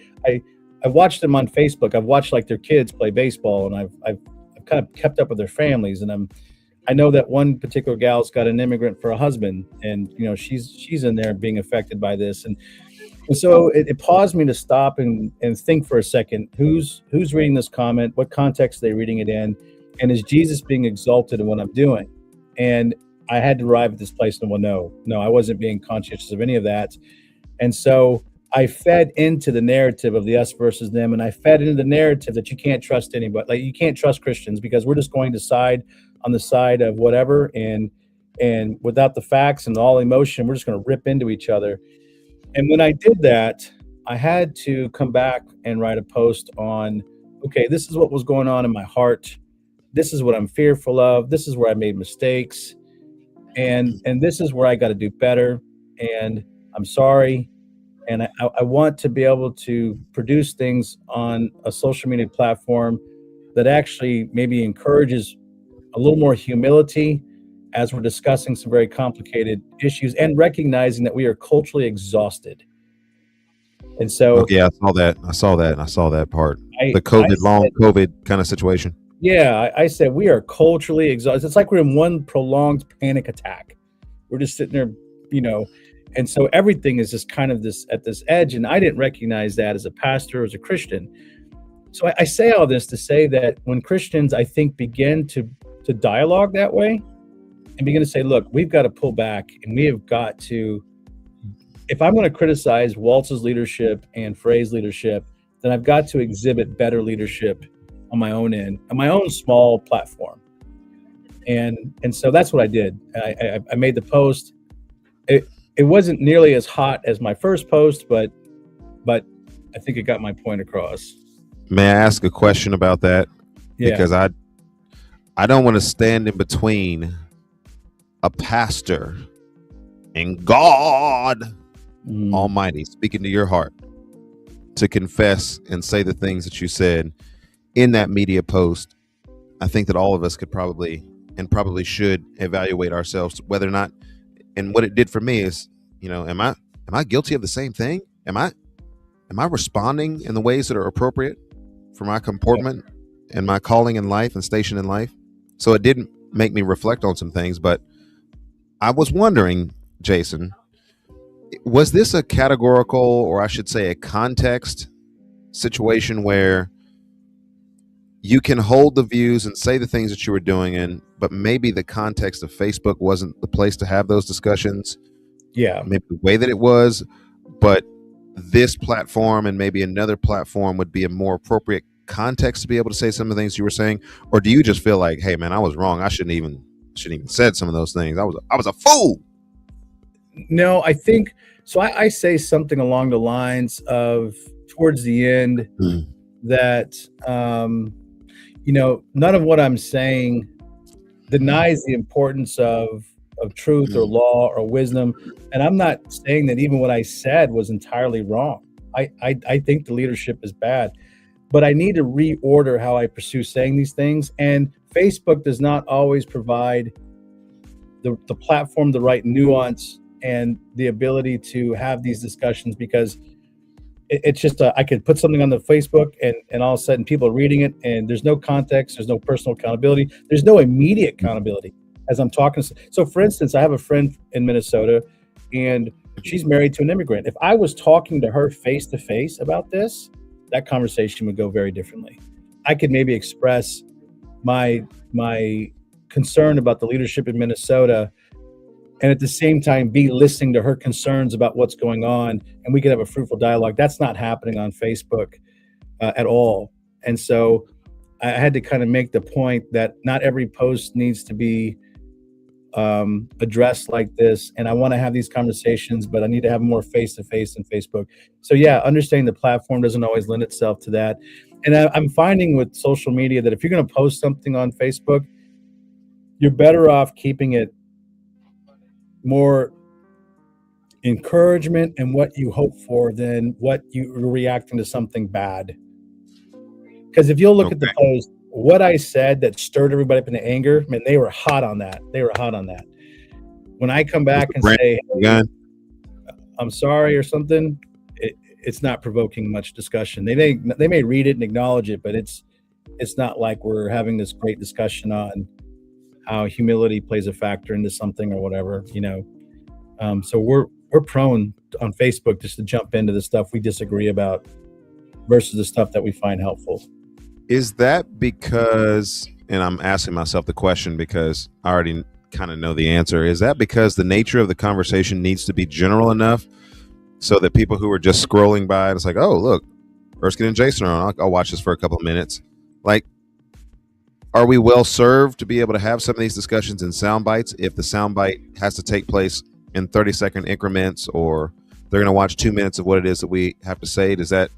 I've watched them on Facebook. I've watched their kids play baseball, and I've kind of kept up with their families. And I know that one particular gal's got an immigrant for a husband, and she's in there being affected by this. And And so it paused me to stop and think for a second, who's reading this comment? What context are they reading it in? And is Jesus being exalted in what I'm doing? And I had to arrive at this place and, well, no, I wasn't being conscientious of any of that. And so I fed into the narrative of the us versus them, and I fed into the narrative that you can't trust anybody. Like, you can't trust Christians because we're just going to side on the side of whatever, and without the facts and all emotion, we're just going to rip into each other. And when I did that, I had to come back and write a post on, okay, this is what was going on in my heart. This is what I'm fearful of. This is where I made mistakes. And this is where I got to do better. And I'm sorry. And I want to be able to produce things on a social media platform that actually maybe encourages a little more humility as we're discussing some very complicated issues and recognizing that we are culturally exhausted. And so, Okay, I saw that part. I The long said, COVID kind of situation. yeah, I said we are culturally exhausted. It's like we're in one prolonged panic attack. We're just sitting there, you know, and so everything is just kind of this at this edge. And I didn't recognize that as a pastor, as a Christian. So I say all this to say that when Christians, I think, begin to dialogue that way and begin to say, look, we've got to pull back and we have got to, if I'm going to criticize Waltz's leadership and Frey's leadership, then I've got to exhibit better leadership on my own end, on my own small platform. And so that's what I did. I made the post. It wasn't nearly as hot as my first post, but I think it got my point across. May I ask a question about that? Yeah. Because I don't want to stand in between a pastor and God Almighty speaking to your heart to confess and say the things that you said in that media post. I think that all of us could probably should evaluate ourselves whether or not, and what it did for me is, am I guilty of the same thing? Am I responding in the ways that are appropriate for my comportment and my calling in life and station in life? So it didn't make me reflect on some things, but I was wondering, Jason, was this a categorical, or I should say a context situation where you can hold the views and say the things that you were doing but maybe the context of Facebook wasn't the place to have those discussions? Yeah. Maybe the way that it was, but this platform and maybe another platform would be a more appropriate context to be able to say some of the things you were saying? Or do you just feel like, hey man, I was wrong, I shouldn't even said some of those things, I was a fool? No, I think so. I say something along the lines of, towards the end, that none of what I'm saying denies the importance of truth or law or wisdom. And I'm not saying that even what I said was entirely wrong. I think the leadership is bad, but I need to reorder how I pursue saying these things. And Facebook does not always provide the platform, the right nuance, and the ability to have these discussions, because it's just I could put something on the Facebook and all of a sudden people are reading it and there's no context, there's no personal accountability, there's no immediate accountability as I'm talking. So for instance, I have a friend in Minnesota and she's married to an immigrant. If I was talking to her face to face about this, that conversation would go very differently. I could maybe express my concern about the leadership in Minnesota and at the same time be listening to her concerns about what's going on, and we could have a fruitful dialogue. That's not happening on Facebook at all. And so I had to kind of make the point that not every post needs to be addressed like this. And I want to have these conversations, but I need to have more face-to-face in Facebook. So yeah, understanding the platform doesn't always lend itself to that. And I'm finding with social media that if you're going to post something on Facebook, you're better off keeping it more encouragement and what you hope for than what you're reacting to something bad. Because if you'll look at the post, what I said that stirred everybody up into anger, man, they were hot on that. When I come back and say, hey, I'm sorry or something, it's not provoking much discussion. They may read it and acknowledge it, but it's not like we're having this great discussion on how humility plays a factor into something or whatever, So we're prone on Facebook just to jump into the stuff we disagree about versus the stuff that we find helpful. Is that because, and I'm asking myself the question because I already kind of know the answer, is that because the nature of the conversation needs to be general enough so that people who are just scrolling by, it's like, oh, look, Erskine and Jason are on, I'll watch this for a couple of minutes. Like, are we well served to be able to have some of these discussions in sound bites if the sound bite has to take place in 30-second increments, or they're going to watch 2 minutes of what it is that we have to say? Does that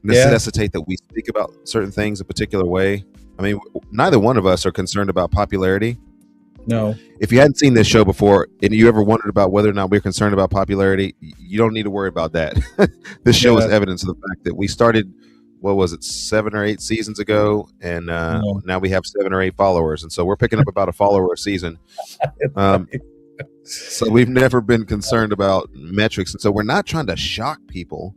necessitate that we speak about certain things a particular way? I mean, neither one of us are concerned about popularity. No. If you hadn't seen this show before and you ever wondered about whether or not we're concerned about popularity, you don't need to worry about that. This show is evidence of the fact that we started, what was it, 7 or 8 seasons ago, and now we have 7 or 8 followers, and so we're picking up about a follower a season. So we've never been concerned about metrics, and so we're not trying to shock people.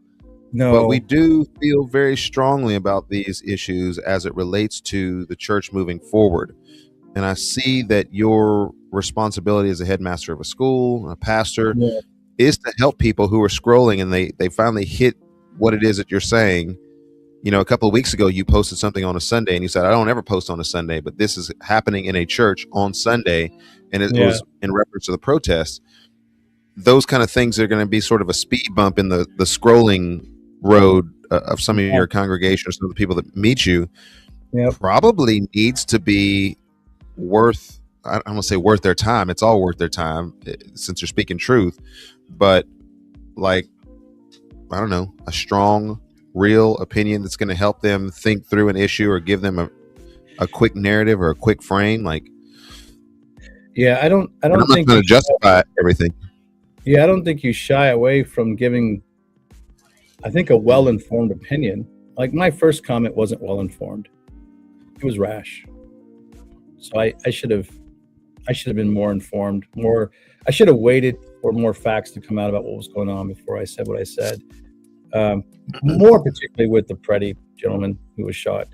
No. But we do feel very strongly about these issues as it relates to the church moving forward. And I see that your responsibility as a headmaster of a school, a pastor, is to help people who are scrolling and they finally hit what it is that you're saying. You know, a couple of weeks ago, you posted something on a Sunday and you said, I don't ever post on a Sunday, but this is happening in a church on Sunday. And it was in reference to the protest. Those kind of things are going to be sort of a speed bump in the scrolling road of some of your congregation or some of the people that meet you. Probably needs to be worth, I don't want to say worth their time. It's all worth their time since you're speaking truth. But like, I don't know, a strong, real opinion that's going to help them think through an issue or give them a quick narrative or a quick frame. Like, I don't I'm not think going to justify everything. I don't think you shy away from giving, I think, a well-informed opinion. Like, my first comment wasn't well-informed. It was rash. So I should have been more informed, I should have waited for more facts to come out about what was going on before I said what I said. More particularly with the Preddy gentleman who was shot.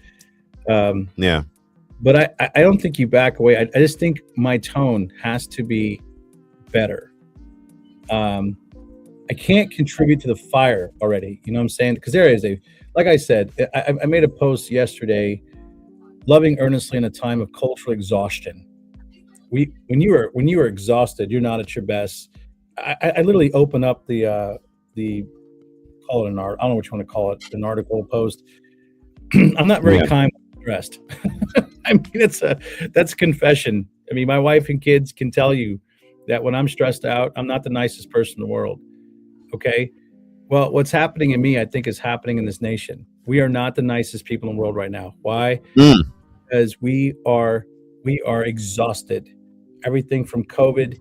But I don't think you back away. I just think my tone has to be better. I can't contribute to the fire already. You know what I'm saying? Because there is like I said, I made a post yesterday, loving earnestly in a time of cultural exhaustion. When you are exhausted, you're not at your best. I literally open up the call it an art. I don't know what you want to call it, an article post. I'm not very kind dressed. I mean, that's confession. I mean, my wife and kids can tell you that when I'm stressed out, I'm not the nicest person in the world. Okay. Well, what's happening in me, I think, is happening in this nation. We are not the nicest people in the world right now. Why? Because we are exhausted. Everything from COVID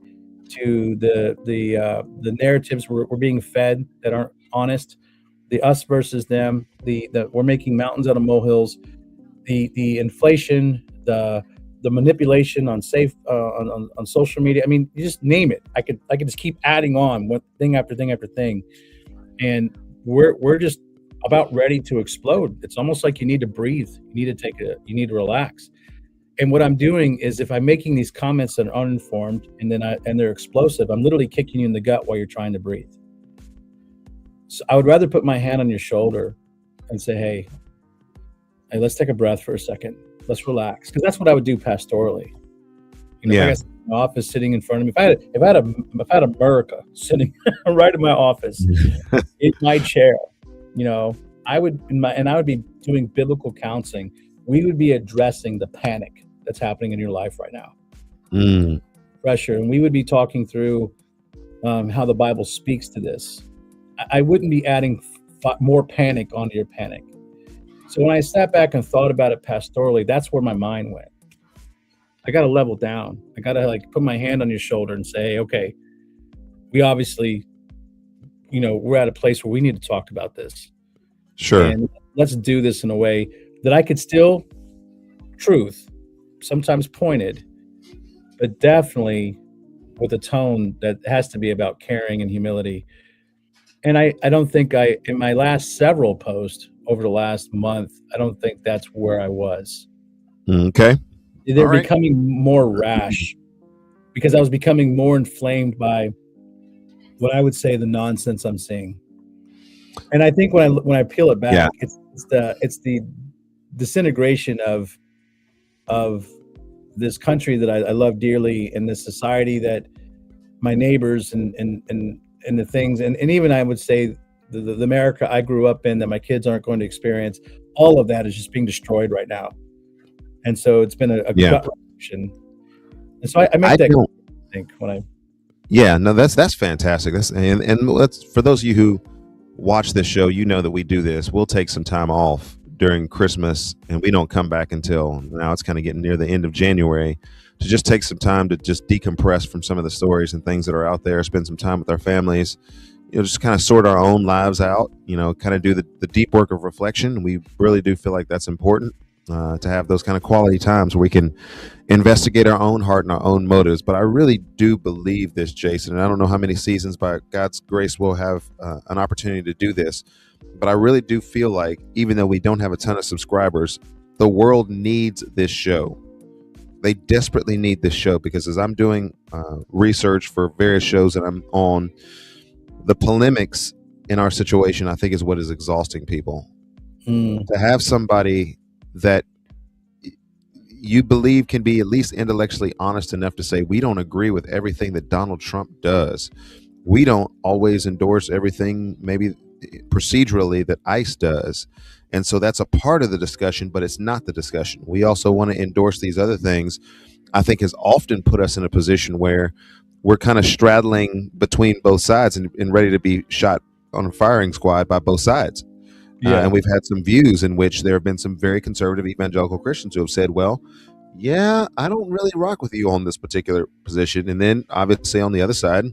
to the narratives we're being fed that aren't honest, the us versus them, the we're making mountains out of molehills, the inflation, the manipulation on on social media. I mean, you just name it. I could just keep adding on one thing after thing after thing, and we're just about ready to explode. It's almost like you need to breathe. You need to relax. And what I'm doing is, if I'm making these comments that are uninformed and they're explosive, I'm literally kicking you in the gut while you're trying to breathe. So I would rather put my hand on your shoulder and say, hey, let's take a breath for a second. Let's relax. Because that's what I would do pastorally. You know, if I got in my office sitting in front of me, if I had America sitting right in my office in my chair, you know, I would be doing biblical counseling. We would be addressing the panic that's happening in your life right now. Pressure. And we would be talking through how the Bible speaks to this. I wouldn't be adding more panic onto your panic. So when I sat back and thought about it pastorally, that's where my mind went. I got to level down. I got to put my hand on your shoulder and say, okay, we obviously, you know, we're at a place where we need to talk about this. Sure. And let's do this in a way that I could still truth, sometimes pointed, but definitely with a tone that has to be about caring and humility. And I don't think in my last several posts over the last month, I don't think that's where I was. Okay. They're becoming more rash because I was becoming more inflamed by what I would say the nonsense I'm seeing. And I think when I peel it Yeah. back, it's the disintegration of this country that I love dearly, and this society that my neighbors and the things, and even I would say the America I grew up in that my kids aren't going to experience, all of that is just being destroyed right now. And so it's been a Yeah. gut reaction. And so I I make that don't. think when I Yeah, no, that's fantastic. And let's, for those of you who watch this show, you know that we do this. We'll take some time off during Christmas, and we don't come back until now. It's kind of getting near the end of January to just take some time to just decompress from some of the stories and things that are out there. Spend some time with our families. Just kind of sort our own lives out. Kind of do the deep work of reflection. We really do feel like that's important to have those kind of quality times where we can investigate our own heart and our own motives. But I really do believe this, Jason, and I don't know how many seasons by God's grace we'll have an opportunity to do this, but I really do feel like even though we don't have a ton of subscribers, the world needs this show. They desperately need this show, because as I'm doing research for various shows that I'm on, the polemics in our situation, I think, is what is exhausting people. To have somebody that you believe can be at least intellectually honest enough to say, we don't agree with everything that Donald Trump does. We don't always endorse everything, maybe procedurally, that ICE does. And so that's a part of the discussion, but it's not the discussion. We also want to endorse these other things. I think has often put us in a position where we're kind of straddling between both sides and ready to be shot on a firing squad by both sides. And we've had some views in which there have been some very conservative evangelical Christians who have said, well, yeah, I don't really rock with you on this particular position. And then obviously on the other side,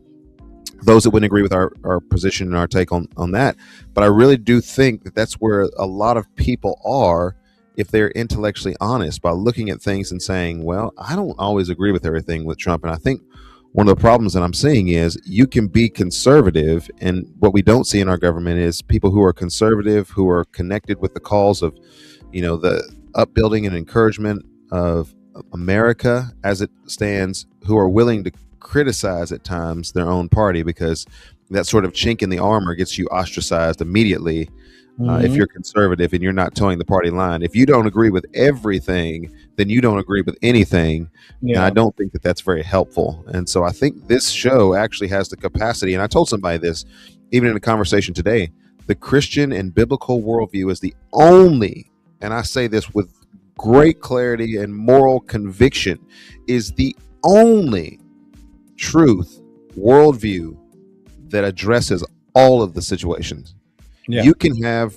those that wouldn't agree with our position and our take on that. But I really do think that that's where a lot of people are, if they're intellectually honest, by looking at things and saying, well, I don't always agree with everything with Trump. And I think one of the problems that I'm seeing is you can be conservative, and what we don't see in our government is people who are conservative, who are connected with the cause of, the upbuilding and encouragement of America as it stands, who are willing to criticize at times their own party, because that sort of chink in the armor gets you ostracized immediately. If you're conservative and you're not towing the party line. If you don't agree with everything, then you don't agree with anything. And I don't think that that's very helpful. And so I think this show actually has the capacity, and I told somebody this even in a conversation today, the Christian and biblical worldview is the only, and I say this with great clarity and moral conviction, is the only truth worldview that addresses all of the situations. You can have,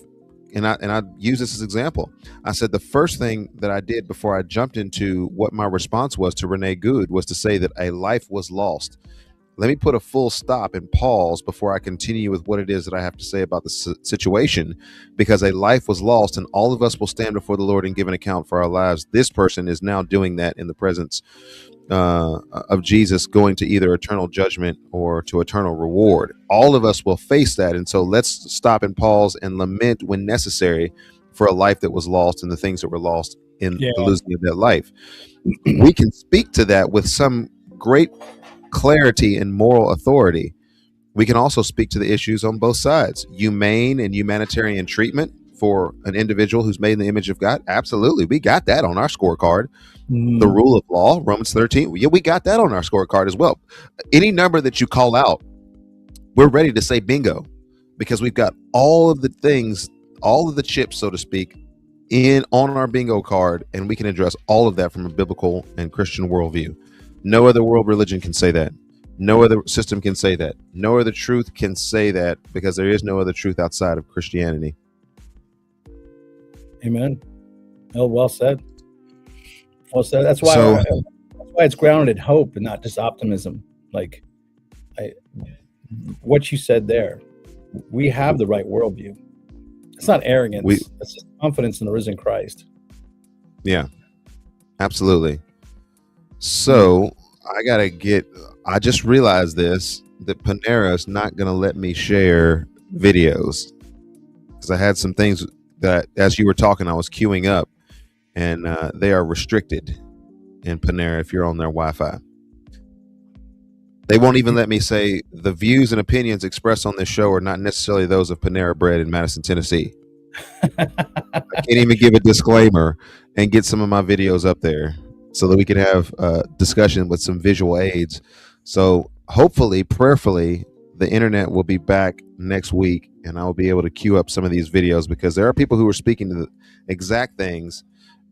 and I use this as an example. I said the first thing that I did before I jumped into what my response was to Renee Good was to say that a life was lost. Let me put a full stop and pause before I continue with what it is that I have to say about the situation, because a life was lost, and all of us will stand before the Lord and give an account for our lives. This person is now doing that in the presence of Jesus, going to either eternal judgment or to eternal reward. All of us will face that. And so let's stop and pause and lament when necessary for a life that was lost and the things that were lost in the losing of that life. We can speak to that with some great clarity and moral authority. We can also speak to the issues on both sides. Humane and humanitarian treatment for an individual who's made in the image of God. Absolutely. We got that on our scorecard. The rule of law, Romans 13. We got that on our scorecard as well. Any number that you call out, we're ready to say bingo, because we've got all of the things, all of the chips, so to speak, on our bingo card, and we can address all of that from a biblical and Christian worldview. No other world religion can say that. No other system can say that. No other truth can say that, because there is no other truth outside of Christianity. Amen. Oh, well said. Well said. That's why it's grounded in hope and not just optimism. Like what you said there, we have the right worldview. It's not arrogance. It's just confidence in the risen Christ. Yeah, absolutely. So I just realized that Panera is not going to let me share videos, because I had some things that, as you were talking, I was queuing up, and they are restricted in Panera if you're on their Wi-Fi. They won't even let me say the views and opinions expressed on this show are not necessarily those of Panera Bread in Madison, Tennessee. I can't even give a disclaimer and get some of my videos up there so that we can have a discussion with some visual aids. So hopefully, prayerfully, the internet will be back next week and I'll be able to queue up some of these videos because there are people who are speaking to the exact things.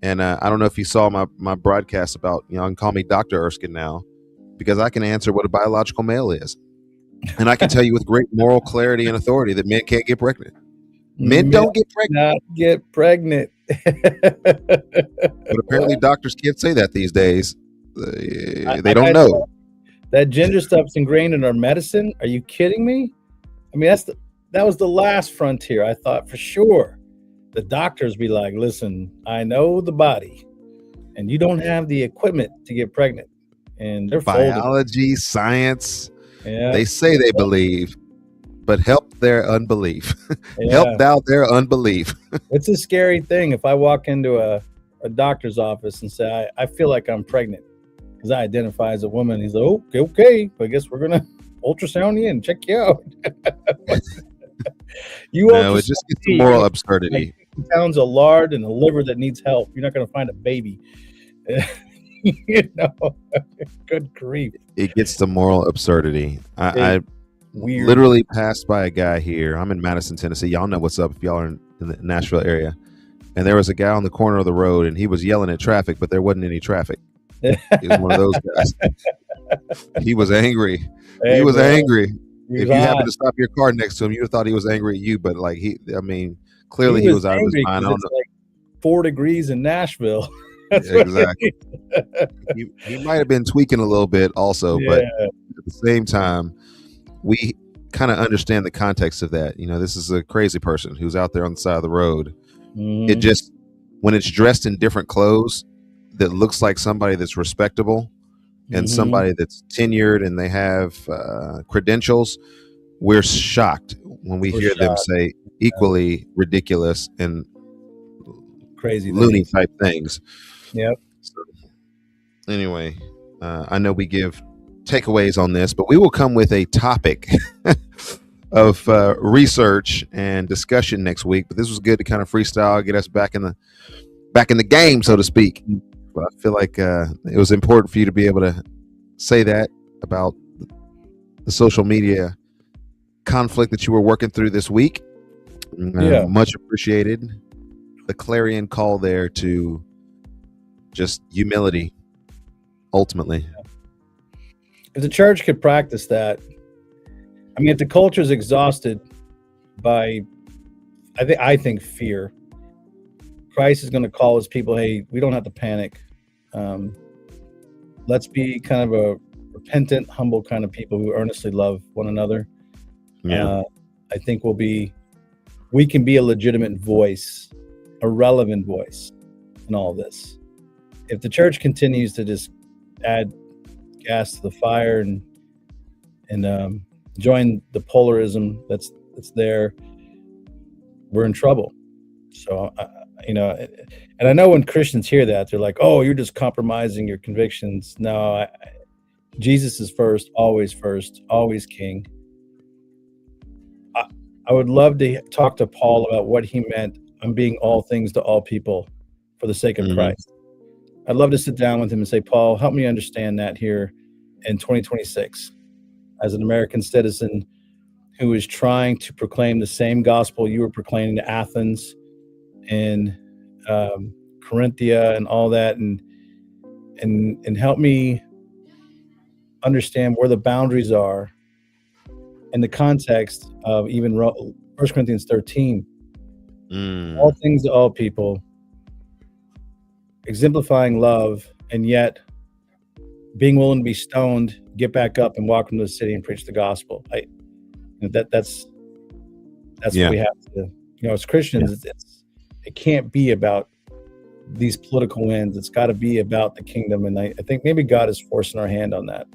And I don't know if you saw my broadcast about, you can call me Dr. Erskine now because I can answer what a biological male is. And I can tell you with great moral clarity and authority that men can't get pregnant. Men don't get pregnant. Not get pregnant. But apparently doctors can't say that these days. They don't know. That gender stuff's ingrained in our medicine. Are you kidding me? I mean, that was the last frontier. I thought for sure the doctors be like, listen, I know the body and you don't have the equipment to get pregnant. And they're biology, science. Yeah. They say they believe, but help their unbelief. Help thou their unbelief. It's a scary thing if I walk into a doctor's office and say, I feel like I'm pregnant because I identify as a woman. He's like, okay, I guess we're going to ultrasound you and check you out. No, it just gets to moral absurdity. Like pounds of lard and a liver that needs help. You're not going to find a baby. Good grief. It gets to moral absurdity. I literally passed by a guy here. I'm in Madison, Tennessee. Y'all know what's up if y'all are in the Nashville area. And there was a guy on the corner of the road and he was yelling at traffic, but there wasn't any traffic. He was one of those guys. He was angry. He was angry. If you happened to stop your car next to him, you'd have thought he was angry at you. But clearly he was out of his mind. I don't know. Like 4 degrees in Nashville. Exactly. He might have been tweaking a little bit also, but at the same time, we kind of understand the context of that. This is a crazy person who's out there on the side of the road. It just, when it's dressed in different clothes that looks like somebody that's respectable and somebody that's tenured and they have credentials, we're shocked when we hear them say equally ridiculous and crazy loony type things. Yep. So, anyway, I know we give takeaways on this, but we will come with a topic of research and discussion next week. But this was good to kind of freestyle, get us back in the game, so to speak. But I feel like it was important for you to be able to say that about the social media conflict that you were working through this week. Much appreciated. The clarion call there to just humility, ultimately. If the church could practice that, if the culture is exhausted by, I think fear, Christ is going to call his people, hey, we don't have to panic. Let's be kind of a repentant, humble kind of people who earnestly love one another. Yeah. I think we can be a legitimate voice, a relevant voice in all this. If the church continues to just add gas to the fire and join the polarism that's there, we're in trouble. So, and I know when Christians hear that, they're like, oh, you're just compromising your convictions. No, Jesus is first, always king. I would love to talk to Paul about what he meant on being all things to all people for the sake of Christ. I'd love to sit down with him and say, Paul, help me understand that here in 2026 as an American citizen who is trying to proclaim the same gospel you were proclaiming to Athens and Corinthia and all that, and help me understand where the boundaries are in the context of even 1 Corinthians 13. All things to all people, exemplifying love, and yet being willing to be stoned, get back up and walk into the city and preach the gospel. That's what we have to, as Christians, it can't be about these political wins. It's got to be about the kingdom. And I think maybe God is forcing our hand on that.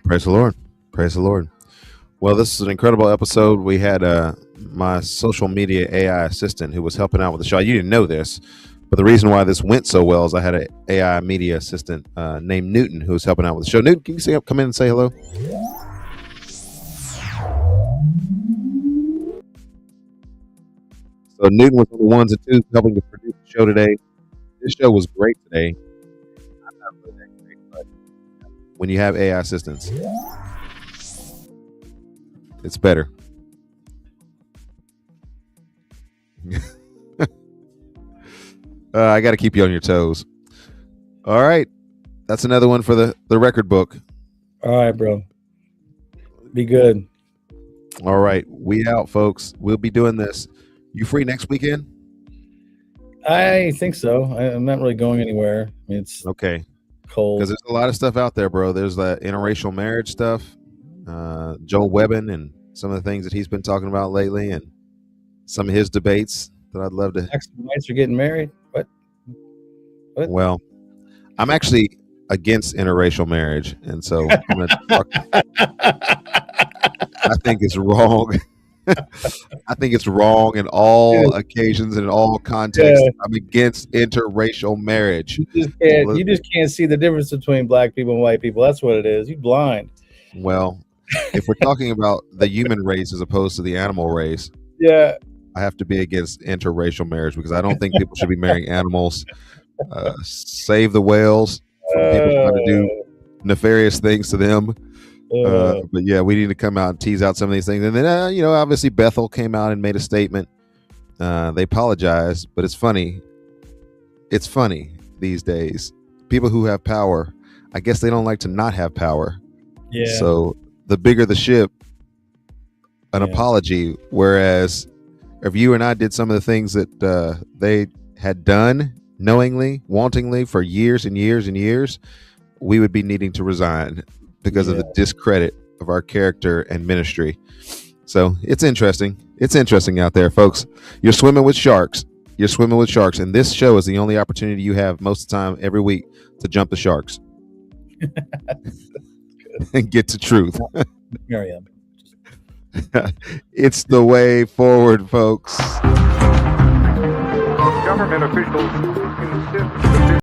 Praise the Lord. Praise the Lord. Well, this is an incredible episode. We had my social media AI assistant who was helping out with the show. You didn't know this, But the reason why this went so well is I had an AI media assistant named Newton who was helping out with the show. Newton, can you come in and say hello? So Newton was on the ones and twos helping to produce the show today. This show was great today. I'm not really that great, but when you have AI assistants, it's better. I got to keep you on your toes. All right. That's another one for the record book. All right, bro. Be good. All right. We out, folks. We'll be doing this. You free next weekend? I think so. I'm not really going anywhere. I mean, it's okay. Cold. Because there's a lot of stuff out there, bro. There's that interracial marriage stuff. Joel Webbin and some of the things that he's been talking about lately, and some of his debates that I'd love to. Blacks and whites are getting married. What? Well, I'm actually against interracial marriage, and so I'm going to talk. I think it's wrong. I think it's wrong in all occasions and in all contexts. I'm against interracial marriage. You just can't see the difference between black people and white people. That's what it is. You're blind. Well, if we're talking about the human race as opposed to the animal race, yeah, I have to be against interracial marriage because I don't think people should be marrying animals. Save the whales from people trying to do nefarious things to them. But yeah, we need to come out and tease out some of these things. And then, obviously Bethel came out and made a statement. They apologized, but it's funny. It's funny these days. People who have power, I guess they don't like to not have power. Yeah. So the bigger the ship, an apology. Whereas if you and I did some of the things that they had done knowingly, wantingly for years and years and years, we would be needing to resign because of the discredit of our character and ministry. So it's interesting. It's interesting out there, folks. You're swimming with sharks. You're swimming with sharks. And this show is the only opportunity you have most of the time every week to jump the sharks and get to truth. Here I am. It's the way forward, folks. Government officials insist